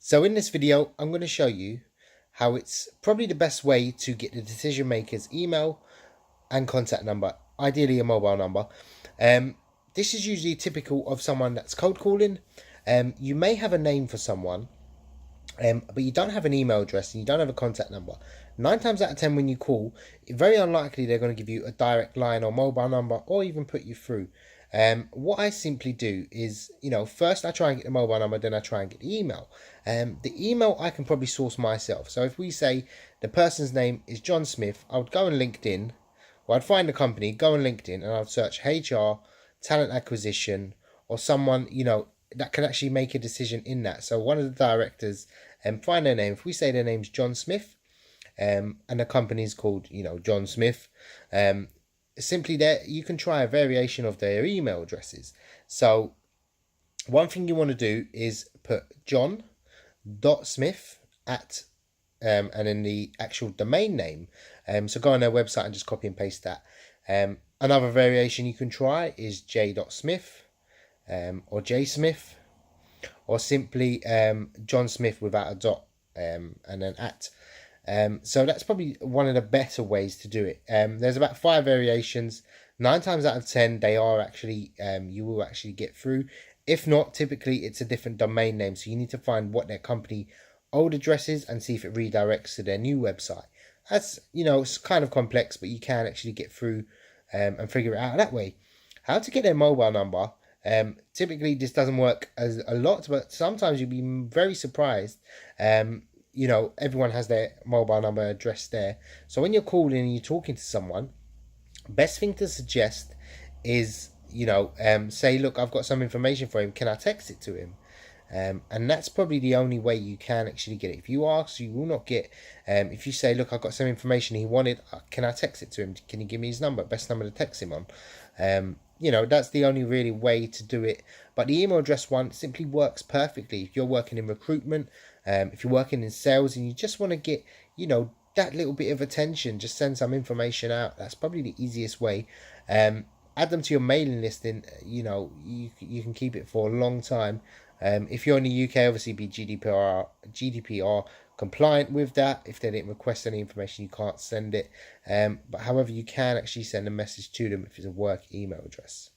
So in this video, I'm going to show you how it's probably the best way to get the decision maker's email and contact number, ideally a mobile number. This is usually typical of someone that's cold calling. You may have a name for someone, but you don't have an email address and you don't have a contact number. 9 times out of 10 when you call, very unlikely they're going to give you a direct line or mobile number or even put you through. What I simply do is, first I try and get the mobile number, then I try and get the email. The email I can probably source myself. So if we say the person's name is John Smith, I would go on LinkedIn, or I'd find the company, go on LinkedIn, and I'd search HR, talent acquisition, or someone, that can actually make a decision in that. So one of the directors, find their name. If we say their name's John Smith, and the company's called, John Smith, simply there you can try a variation of their email addresses. So one thing you want to do is put john.smith at and then the actual domain name. So go on their website and just copy and paste that. Another variation you can try is j.smith or jsmith, or simply John Smith without a dot and then at. So that's probably one of the better ways to do it. There's about 5 variations. 9 times out of 10 they are actually you will actually get through. If not, typically it's a different domain name, so you need to find what their company old address is and see if it redirects to their new website. That's, it's kind of complex, but you can actually get through and figure it out that way. How to get their mobile number. Typically this doesn't work as a lot, but sometimes you'll be very surprised. Everyone has their mobile number address there. So when you're calling and you're talking to someone, best thing to suggest is, say, look, I've got some information for him. Can I text it to him? And that's probably the only way you can actually get it. If you ask, you will not get. If you say, look, I've got some information he wanted, can I text it to him? Can you give me his number? Best number to text him on. That's the only really way to do it. But the email address one simply works perfectly. If you're working in recruitment, if you're working in sales and you just want to get, that little bit of attention, just send some information out. That's probably the easiest way. Add them to your mailing list, and you can keep it for a long time. If you're in the UK, obviously be GDPR compliant with that. If they didn't request any information, you can't send it. But however, you can actually send a message to them if it's a work email address.